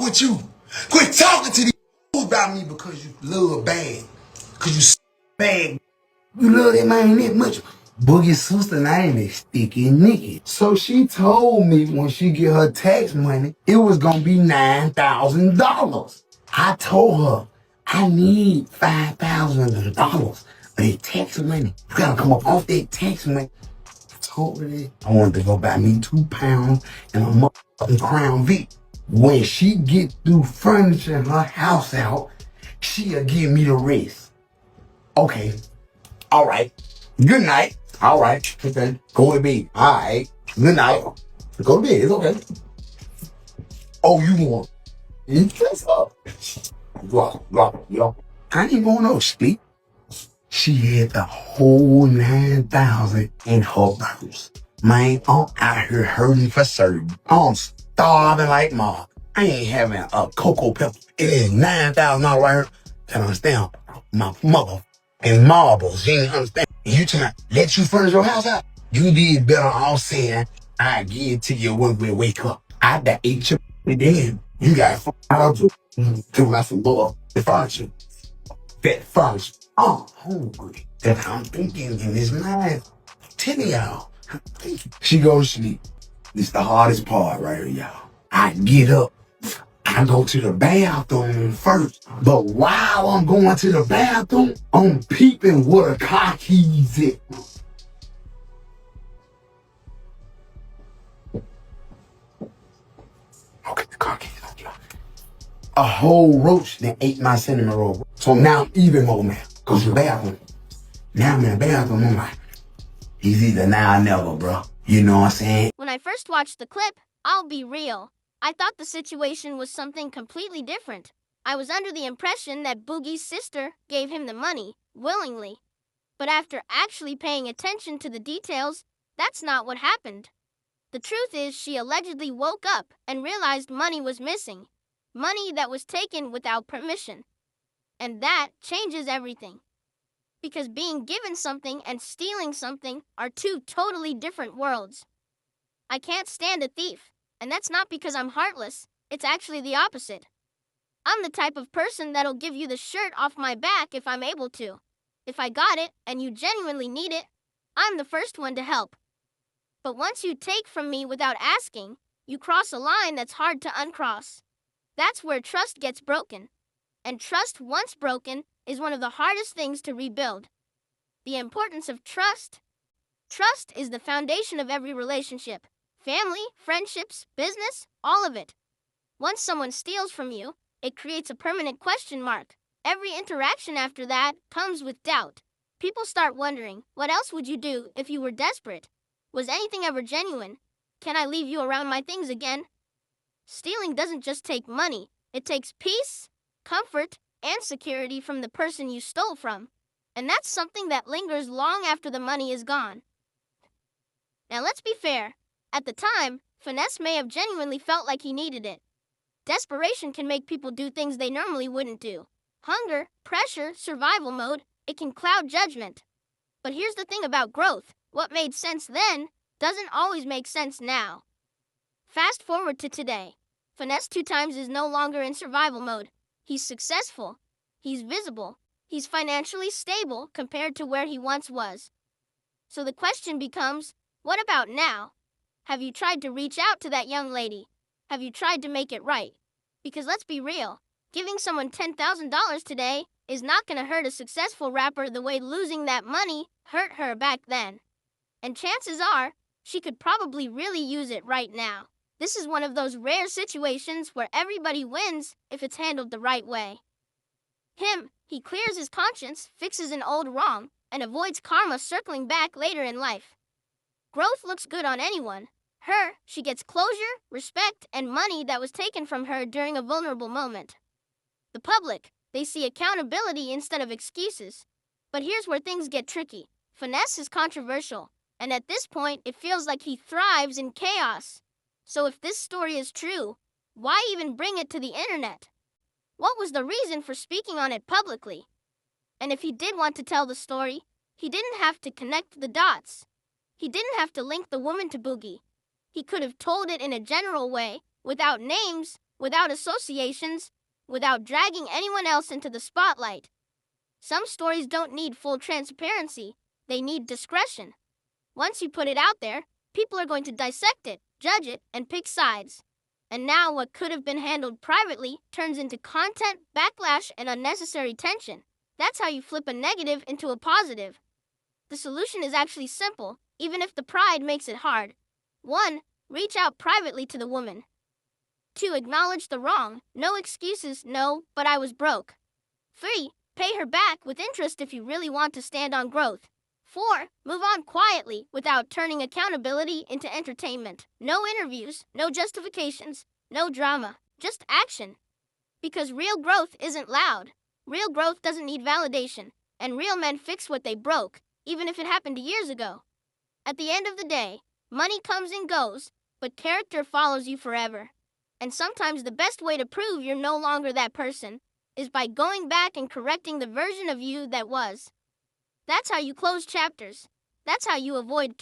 with you. Quit talking to these about me because you love bad. Because you bad. You love that man that much. Boogie's sister name is Sticky Nicky. So she told me when she get her tax money, it was gonna be $9,000. I told her, I need $5,000 of tax money. You gotta come up off that tax money. I told her that I wanted to go buy me 2 pounds and a motherfucking Crown Vic. When she get through furnishing her house out, she'll give me the rest. Okay. All right. Good night. All right. Okay. Go to bed. All right. Good night. Go to bed. It's okay. Oh, you want? Dress up. Yo. I ain't going no sleep. She had the whole 9,000 in her purse. Man, I'm out here hurting for certain. I'm starving like Ma. I ain't having a cocoa pepper. It is $9,000 right here. Can understand my mother and marbles. You ain't understand. You trying to let you furnish your house out? You did better off saying, I give it to you when we wake up. I done ate your then. You got $4 to my some more. The furniture. That furniture. I'm hungry. That I'm thinking in this mind. Tell y'all. She goes to sleep. This the hardest part right here, y'all. I get up. I go to the bathroom first. But while I'm going to the bathroom, I'm peeping where the car keys at. Okay, the car keys. A whole roach that ate my cinnamon roll. So now I'm even more mad. Go to the bathroom. Now I'm in the bathroom. I'm like, he's either now or never, bro. You know what I'm saying? When I first watched the clip, I'll be real, I thought the situation was something completely different. I was under the impression that Boogie's sister gave him the money, willingly. But after actually paying attention to the details, that's not what happened. The truth is she allegedly woke up and realized money was missing. Money that was taken without permission. And that changes everything. Because being given something and stealing something are two totally different worlds. I can't stand a thief, and that's not because I'm heartless. It's actually the opposite. I'm the type of person that'll give you the shirt off my back if I'm able to. If I got it and you genuinely need it, I'm the first one to help. But once you take from me without asking, you cross a line that's hard to uncross. That's where trust gets broken. And trust, once broken, is one of the hardest things to rebuild. The importance of trust. Trust is the foundation of every relationship. Family, friendships, business, all of it. Once someone steals from you, it creates a permanent question mark. Every interaction after that comes with doubt. People start wondering, what else would you do if you were desperate? Was anything ever genuine? Can I leave you around my things again? Stealing doesn't just take money. It takes peace, comfort, and security from the person you stole from. And that's something that lingers long after the money is gone. Now let's be fair. At the time, Finesse may have genuinely felt like he needed it. Desperation can make people do things they normally wouldn't do. Hunger, pressure, survival mode, it can cloud judgment. But here's the thing about growth. What made sense then doesn't always make sense now. Fast forward to today. Finesse2tymes is no longer in survival mode. He's successful. He's visible. He's financially stable compared to where he once was. So the question becomes, what about now? Have you tried to reach out to that young lady? Have you tried to make it right? Because let's be real, giving someone $10,000 today is not going to hurt a successful rapper the way losing that money hurt her back then. And chances are, she could probably really use it right now. This is one of those rare situations where everybody wins if it's handled the right way. He clears his conscience, fixes an old wrong, and avoids karma circling back later in life. Growth looks good on anyone. She gets closure, respect, and money that was taken from her during a vulnerable moment. The public, they see accountability instead of excuses. But here's where things get tricky. Finesse is controversial, and at this point, it feels like he thrives in chaos. So if this story is true, why even bring it to the internet? What was the reason for speaking on it publicly? And if he did want to tell the story, he didn't have to connect the dots. He didn't have to link the woman to Boogie. He could have told it in a general way, without names, without associations, without dragging anyone else into the spotlight. Some stories don't need full transparency, they need discretion. Once you put it out there, people are going to dissect it, judge it, and pick sides. And now what could have been handled privately turns into content, backlash, and unnecessary tension. That's how you flip a negative into a positive. The solution is actually simple, even if the pride makes it hard. 1. Reach out privately to the woman. 2. Acknowledge the wrong. No excuses, no, but I was broke. 3. Pay her back with interest if you really want to stand on growth. 4. Move on quietly without turning accountability into entertainment. No interviews, no justifications, no drama, just action. Because real growth isn't loud. Real growth doesn't need validation. And real men fix what they broke, even if it happened years ago. At the end of the day, money comes and goes, but character follows you forever. And sometimes the best way to prove you're no longer that person is by going back and correcting the version of you that was. That's how you close chapters. That's how you avoid